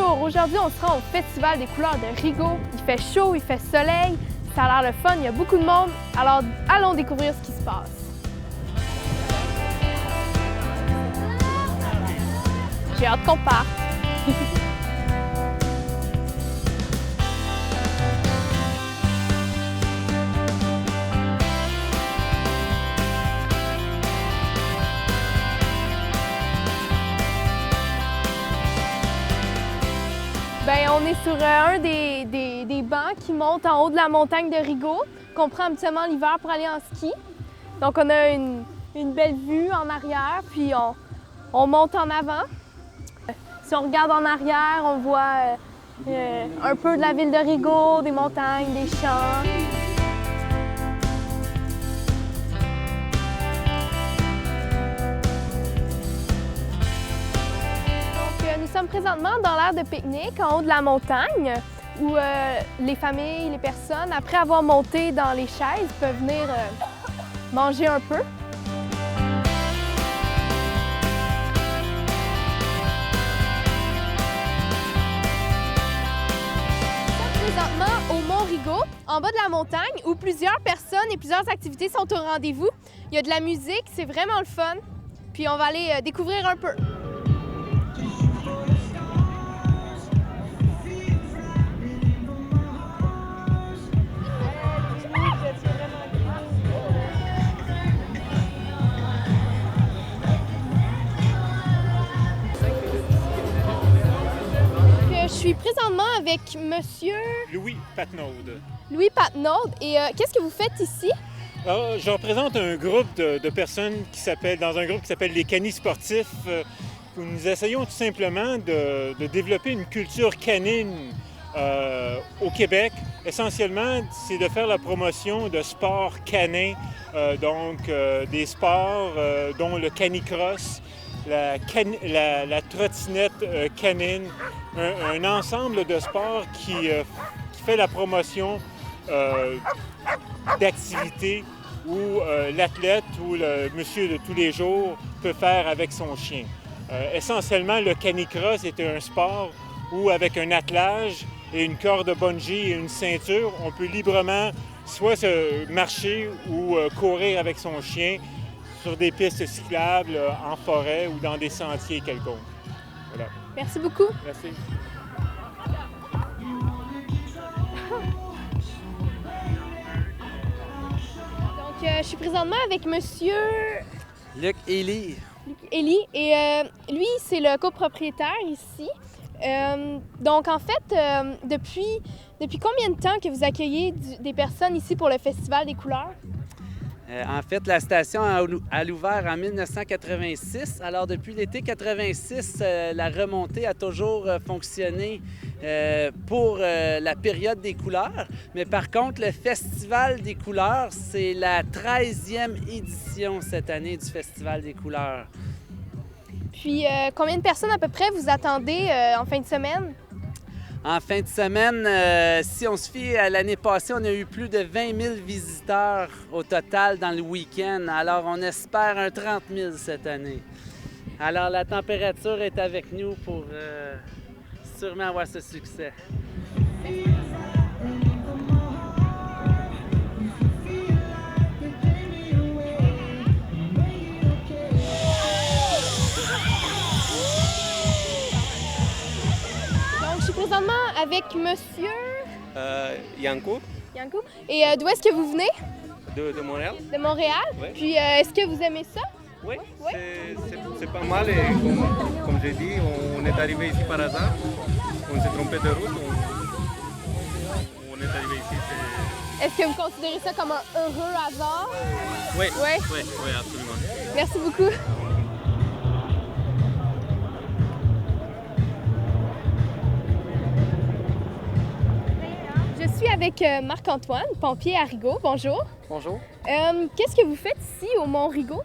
Bonjour! Aujourd'hui, on se rend au Festival des couleurs de Rigaud. Il fait chaud, il fait soleil, ça a l'air le fun, il y a beaucoup de monde. Alors, allons découvrir ce qui se passe. J'ai hâte qu'on parte. Bien, on est sur un des bancs qui monte en haut de la montagne de Rigaud, qu'on prend habituellement l'hiver pour aller en ski. Donc, on a une belle vue en arrière, puis on monte en avant. Si on regarde en arrière, on voit un peu de la ville de Rigaud, des montagnes, des champs. Nous sommes présentement dans l'aire de pique-nique en haut de la montagne où les familles, les personnes, après avoir monté dans les chaises, peuvent venir manger un peu. Présentement au Mont Rigaud, en bas de la montagne, où plusieurs personnes et plusieurs activités sont au rendez-vous. Il y a de la musique, c'est vraiment le fun. Puis on va aller découvrir un peu. Je suis présentement avec Monsieur Louis Patnaud. Louis Patnaud. Et qu'est-ce que vous faites ici? Alors, je représente un groupe de personnes dans un groupe qui s'appelle les Canis sportifs, où nous essayons tout simplement de développer une culture canine au Québec. Essentiellement, c'est de faire la promotion de sports canins, des sports dont le canicross, la trottinette canine, un ensemble de sports qui fait la promotion d'activités où l'athlète ou le monsieur de tous les jours peut faire avec son chien. Essentiellement, le canicross est un sport où, avec un attelage et une corde bungee et une ceinture, on peut librement soit se marcher ou courir avec son chien sur des pistes cyclables, en forêt ou dans des sentiers quelconques. Voilà. Merci beaucoup. Merci. Donc, je suis présentement avec Monsieur Luc Élie. Luc Élie. Et lui, c'est le copropriétaire ici. Donc, en fait, depuis combien de temps que vous accueillez des personnes ici pour le Festival des couleurs? En fait, la station a ouvert en 1986. Alors, depuis l'été 86, la remontée a toujours fonctionné pour la période des couleurs. Mais par contre, le Festival des couleurs, c'est la 13e édition cette année du Festival des couleurs. Puis, combien de personnes à peu près vous attendez en fin de semaine? En fin de semaine, si on se fie à l'année passée, on a eu plus de 20 000 visiteurs au total dans le week-end. Alors, on espère un 30 000 cette année. Alors, la température est avec nous pour sûrement avoir ce succès. Présentement avec Monsieur Yanko. Yanko. Et d'où est-ce que vous venez? De Montréal. De Montréal? Ouais. Puis est-ce que vous aimez ça? Oui, Oui. c'est pas mal. Et comme j'ai dit, on est arrivé ici par hasard. On s'est trompé de route. On est arrivé ici. Est-ce que vous considérez ça comme un heureux hasard? Oui, Oui? oui, oui, absolument. Merci beaucoup. Je suis avec Marc-Antoine, pompier à Rigaud. Bonjour. Bonjour. Qu'est-ce que vous faites ici au Mont Rigaud?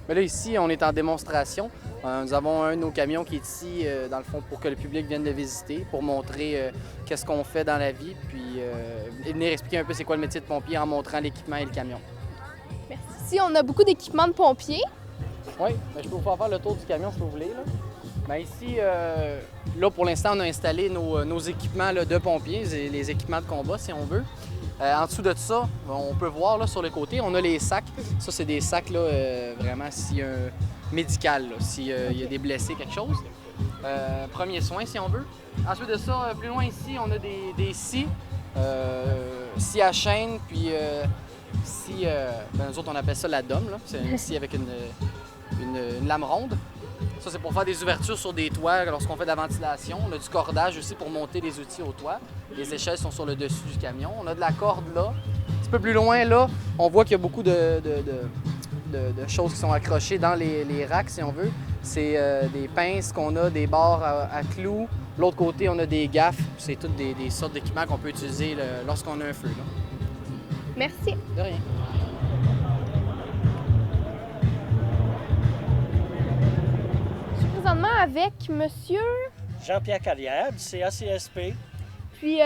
Bien là, ici, on est en démonstration. Nous avons un de nos camions qui est ici, dans le fond, pour que le public vienne le visiter, pour montrer qu'est-ce qu'on fait dans la vie, puis venir expliquer un peu c'est quoi le métier de pompier en montrant l'équipement et le camion. Merci. Ici, on a beaucoup d'équipements de pompiers. Oui, je peux vous faire le tour du camion si vous voulez. Là. Bien, ici, là, pour l'instant, on a installé nos équipements là, de pompiers, les équipements de combat, si on veut. En dessous de ça, on peut voir là, sur le côté, on a les sacs. Ça, c'est des sacs là, vraiment médical, s'il y a des blessés, quelque chose. Premier soin, si on veut. Ensuite de ça, plus loin ici, on a des scies. Scie à chaîne, puis scie, nous autres, on appelle ça la dôme. C'est une scie avec une lame ronde. Ça, c'est pour faire des ouvertures sur des toits lorsqu'on fait de la ventilation. On a du cordage aussi pour monter les outils au toit. Les échelles sont sur le dessus du camion. On a de la corde là. Un petit peu plus loin, là, on voit qu'il y a beaucoup de choses qui sont accrochées dans les racks, si on veut. C'est des pinces qu'on a, des barres à clous. De l'autre côté, on a des gaffes. C'est toutes des sortes d'équipements qu'on peut utiliser lorsqu'on a un feu. Là. Merci. De rien. Je suis présentement avec monsieur. Jean-Pierre Carrière, du CACSP. Puis,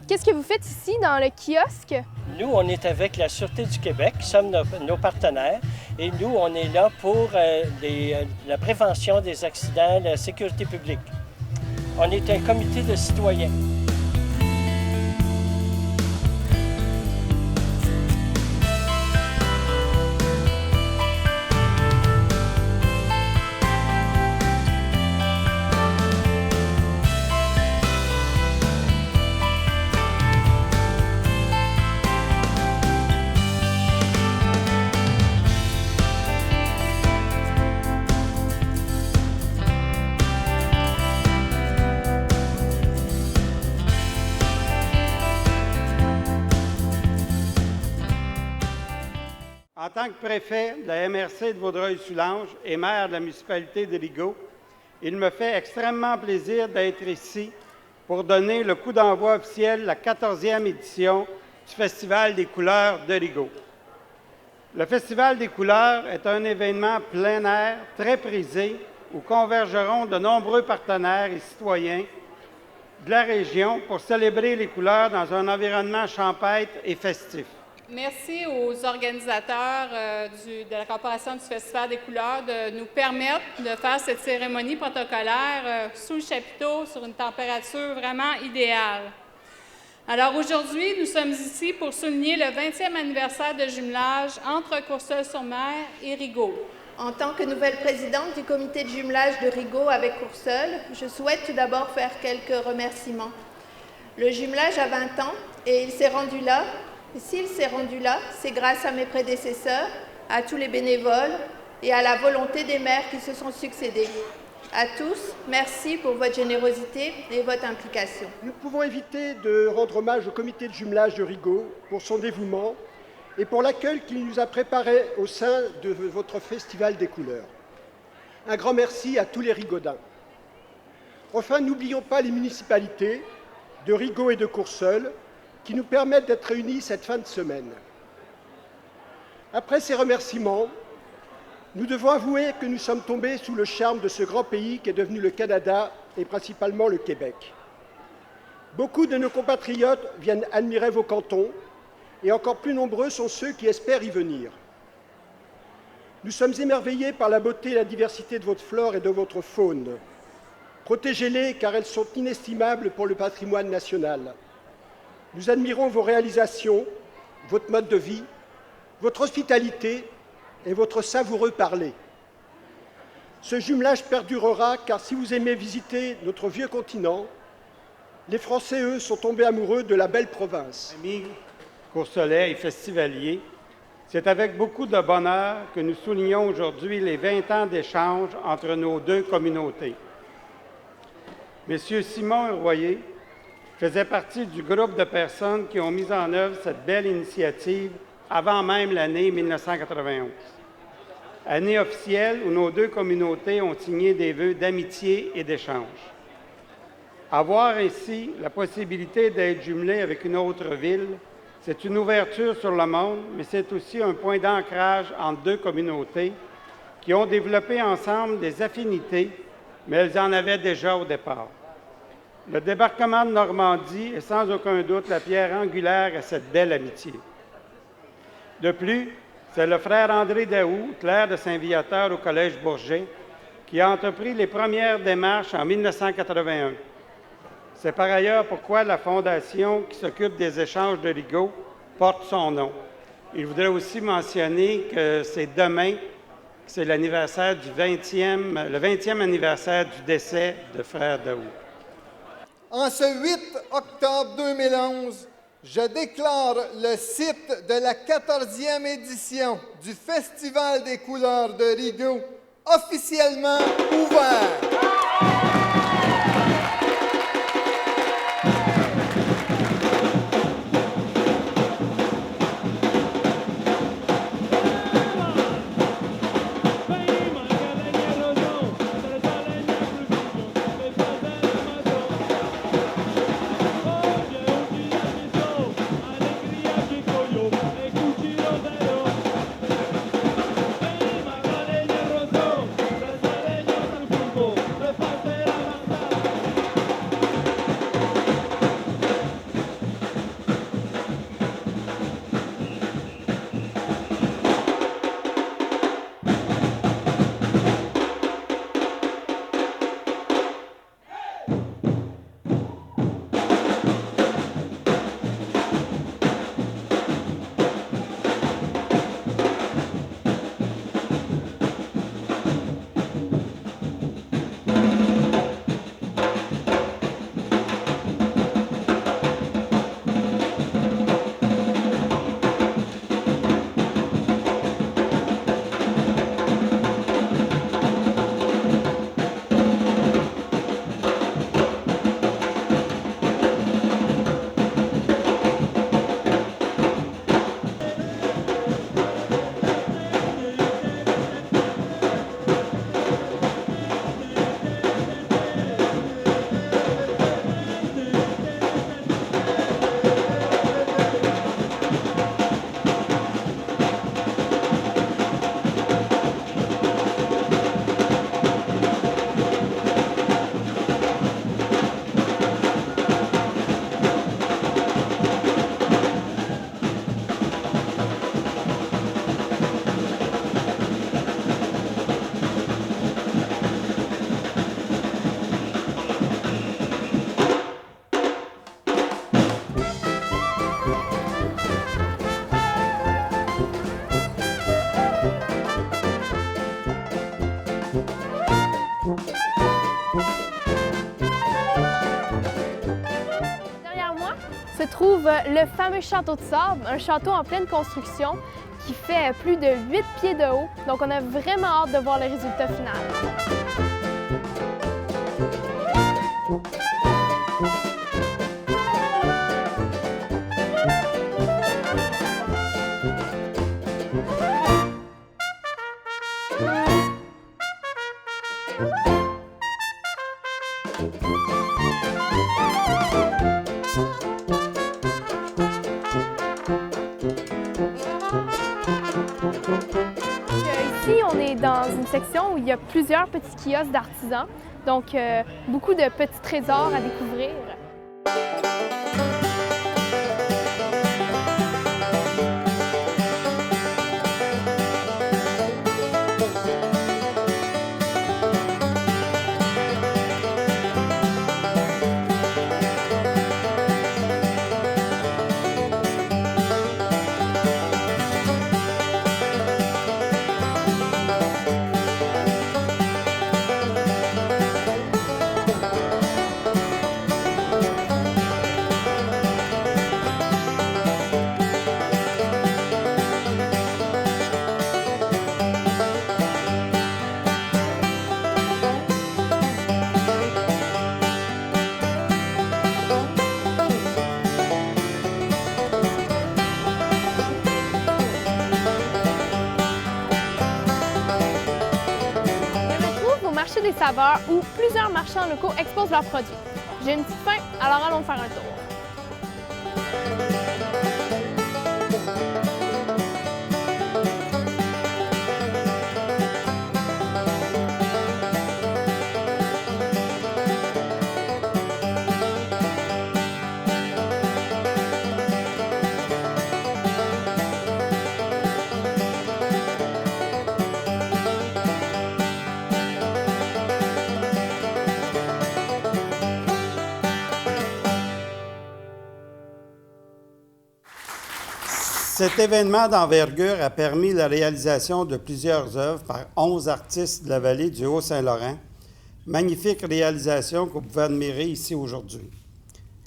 qu'est-ce que vous faites ici dans le kiosque? Nous, on est avec la Sûreté du Québec, qui sommes nos partenaires. Et nous, on est là pour la prévention des accidents, la sécurité publique. On est un comité de citoyens. En tant que préfet de la MRC de Vaudreuil-Soulanges et maire de la municipalité de Rigaud, il me fait extrêmement plaisir d'être ici pour donner le coup d'envoi officiel de la 14e édition du Festival des couleurs de Rigaud. Le Festival des couleurs est un événement plein air très prisé où convergeront de nombreux partenaires et citoyens de la région pour célébrer les couleurs dans un environnement champêtre et festif. Merci aux organisateurs de la Corporation du Festival des couleurs de nous permettre de faire cette cérémonie protocolaire sous le chapiteau sur une température vraiment idéale. Alors aujourd'hui, nous sommes ici pour souligner le 20e anniversaire de jumelage entre Courseulles-sur-Mer et Rigaud. En tant que nouvelle présidente du comité de jumelage de Rigaud avec Courseulles, je souhaite tout d'abord faire quelques remerciements. Le jumelage a 20 ans et il s'est rendu là. Et s'il s'est rendu là, c'est grâce à mes prédécesseurs, à tous les bénévoles et à la volonté des maires qui se sont succédés. À tous, merci pour votre générosité et votre implication. Nous ne pouvons éviter de rendre hommage au comité de jumelage de Rigaud pour son dévouement et pour l'accueil qu'il nous a préparé au sein de votre Festival des couleurs. Un grand merci à tous les Rigaudins. Enfin, n'oublions pas les municipalités de Rigaud et de Courseulles qui nous permettent d'être réunis cette fin de semaine. Après ces remerciements, nous devons avouer que nous sommes tombés sous le charme de ce grand pays qu'est devenu le Canada et principalement le Québec. Beaucoup de nos compatriotes viennent admirer vos cantons et encore plus nombreux sont ceux qui espèrent y venir. Nous sommes émerveillés par la beauté et la diversité de votre flore et de votre faune. Protégez-les car elles sont inestimables pour le patrimoine national. Nous admirons vos réalisations, votre mode de vie, votre hospitalité et votre savoureux parler. Ce jumelage perdurera car si vous aimez visiter notre vieux continent, les Français, eux, sont tombés amoureux de la belle province. Amis courcelais et festivaliers, c'est avec beaucoup de bonheur que nous soulignons aujourd'hui les 20 ans d'échange entre nos deux communautés. Monsieur Simon Royer faisait partie du groupe de personnes qui ont mis en œuvre cette belle initiative avant même l'année 1991. Année officielle où nos deux communautés ont signé des vœux d'amitié et d'échange. Avoir ainsi la possibilité d'être jumelé avec une autre ville, c'est une ouverture sur le monde, mais c'est aussi un point d'ancrage entre deux communautés qui ont développé ensemble des affinités, mais elles en avaient déjà au départ. Le débarquement de Normandie est sans aucun doute la pierre angulaire à cette belle amitié. De plus, c'est le frère André Daou, clerc de Saint-Viateur au Collège Bourget, qui a entrepris les premières démarches en 1981. C'est par ailleurs pourquoi la fondation qui s'occupe des échanges de Rigaud porte son nom. Il voudrait aussi mentionner que c'est demain, c'est l'anniversaire du le 20e anniversaire du décès de Frère Daoust. En ce 8 octobre 2011, je déclare le site de la 14e édition du Festival des couleurs de Rigaud officiellement ouvert. Derrière moi se trouve le fameux château de sable, un château en pleine construction qui fait plus de 8 pieds de haut. Donc on a vraiment hâte de voir le résultat final. Ici, on est dans une section où il y a plusieurs petits kiosques d'artisans, donc beaucoup de petits trésors à découvrir. Marché des saveurs où plusieurs marchands locaux exposent leurs produits. J'ai une petite faim, alors allons faire un tour. Cet événement d'envergure a permis la réalisation de plusieurs œuvres par 11 artistes de la vallée du Haut-Saint-Laurent. Magnifique réalisation que vous pouvez admirer ici aujourd'hui.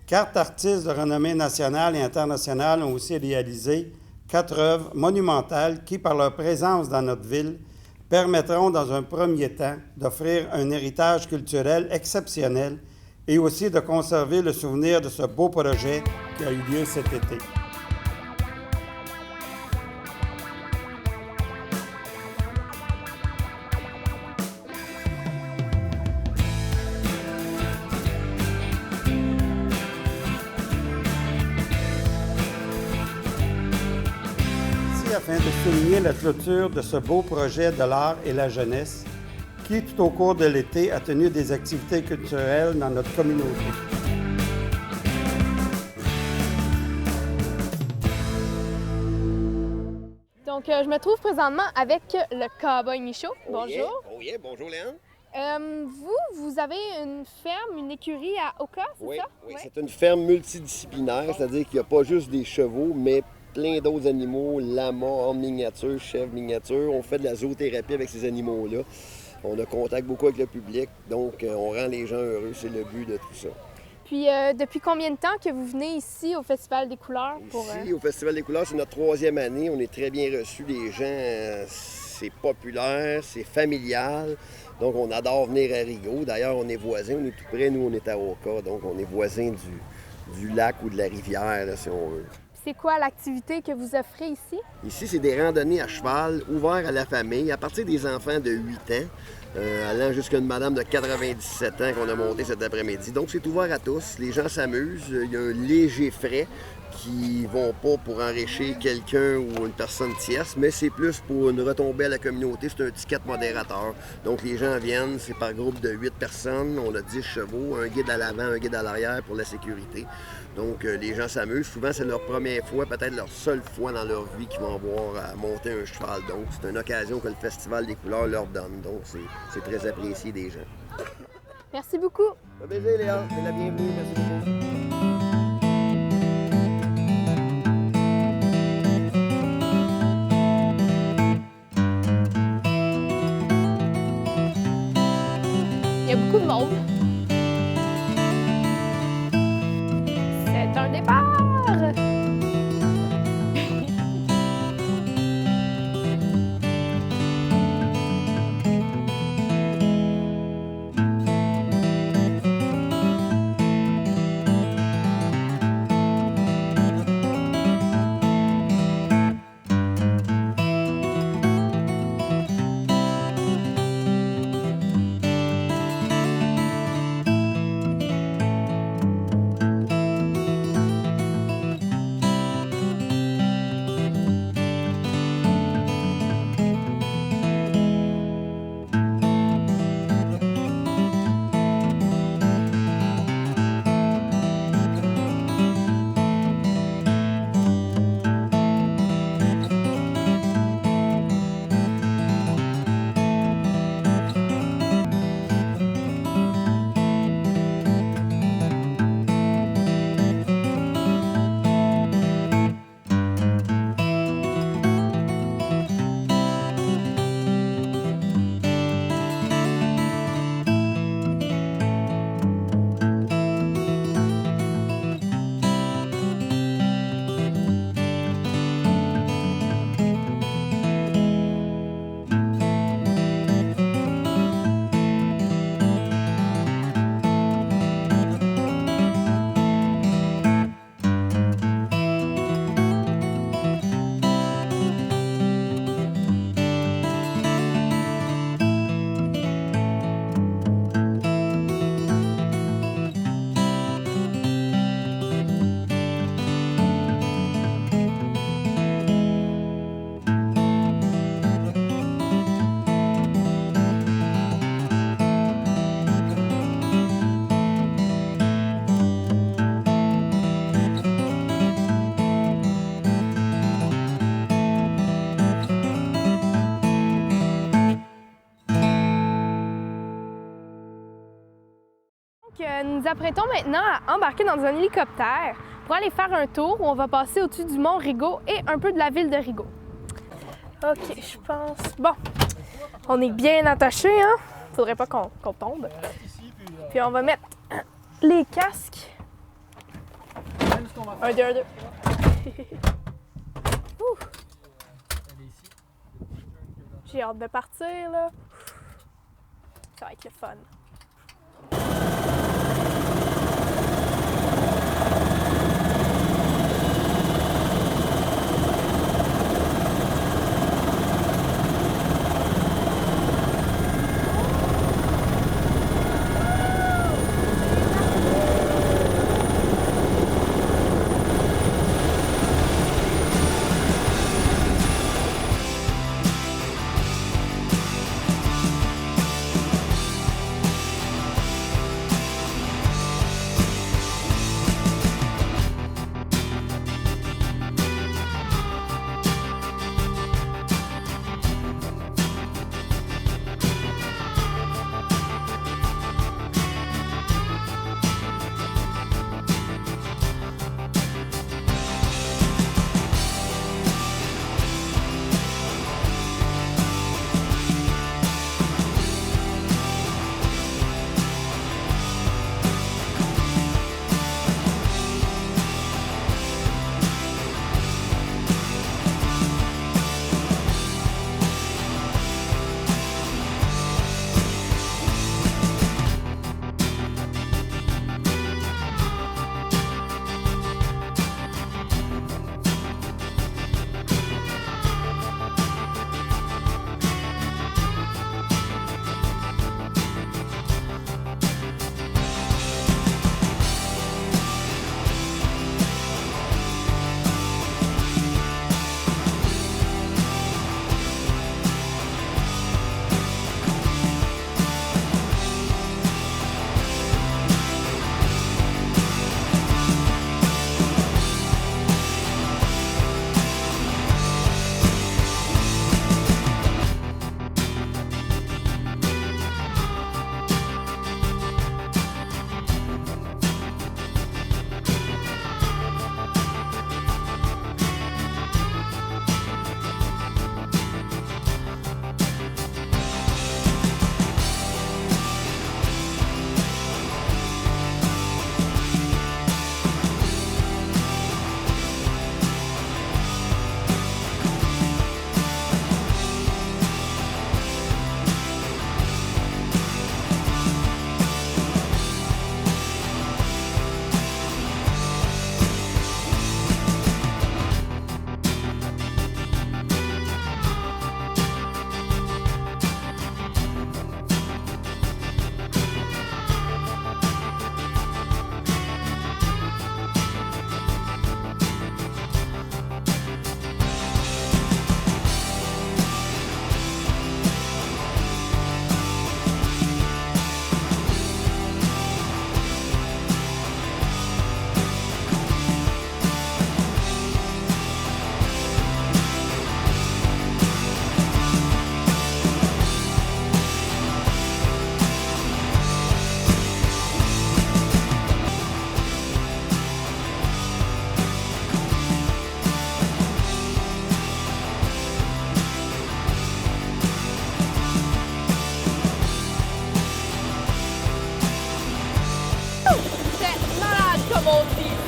4 artistes de renommée nationale et internationale ont aussi réalisé 4 œuvres monumentales qui, par leur présence dans notre ville, permettront dans un premier temps d'offrir un héritage culturel exceptionnel et aussi de conserver le souvenir de ce beau projet qui a eu lieu cet été. Afin de souligner la clôture de ce beau projet de l'art et la jeunesse qui, tout au cours de l'été, a tenu des activités culturelles dans notre communauté. Donc, je me trouve présentement avec le Cowboy Michaud. Bonjour. Bonjour Léon. Vous avez une ferme, une écurie à Oka, c'est ça? Oui, c'est une ferme multidisciplinaire, c'est-à-dire qu'il n'y a pas juste des chevaux, mais plein d'autres animaux, lamas, hommes miniatures, chèvres miniatures. On fait de la zoothérapie avec ces animaux-là. On a contact beaucoup avec le public, donc on rend les gens heureux, c'est le but de tout ça. Puis, depuis combien de temps que vous venez ici au Festival des couleurs? Ici, au Festival des couleurs, c'est notre 3e année. On est très bien reçus. Les gens, c'est populaire, c'est familial. Donc, on adore venir à Rigaud. D'ailleurs, on est voisins, on est tout près. Nous, on est à Oka, donc on est voisins du lac ou de la rivière, là, si on veut. C'est quoi l'activité que vous offrez ici? Ici, c'est des randonnées à cheval ouvertes à la famille, à partir des enfants de 8 ans, allant jusqu'à une madame de 97 ans qu'on a montée cet après-midi. Donc, c'est ouvert à tous. Les gens s'amusent. Il y a un léger frais qui ne vont pas pour enrichir quelqu'un ou une personne tierce, mais c'est plus pour une retombée à la communauté. C'est un ticket modérateur. Donc, les gens viennent, c'est par groupe de 8 personnes. On a 10 chevaux, un guide à l'avant, un guide à l'arrière pour la sécurité. Donc, les gens s'amusent. Souvent, c'est leur première fois, peut-être leur seule fois dans leur vie qu'ils vont avoir à monter un cheval. Donc, c'est une occasion que le Festival des couleurs leur donne. Donc, c'est très apprécié des gens. Merci beaucoup. Ça fait plaisir, Léa. C'est la bienvenue. Merci beaucoup. Il y a beaucoup de monde. C'est un départ! Nous nous apprêtons maintenant à embarquer dans un hélicoptère pour aller faire un tour où on va passer au-dessus du mont Rigaud et un peu de la ville de Rigaud. OK, je pense... Bon, on est bien attachés, hein? Faudrait pas qu'on tombe. Puis on va mettre les casques. 1, 2, 1, 2. J'ai hâte de partir, là. Ça va être le fun.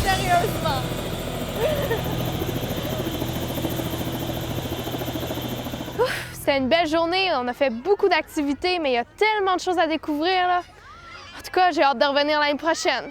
Sérieusement. C'était une belle journée, on a fait beaucoup d'activités, mais il y a tellement de choses à découvrir là. En tout cas, j'ai hâte de revenir l'année prochaine.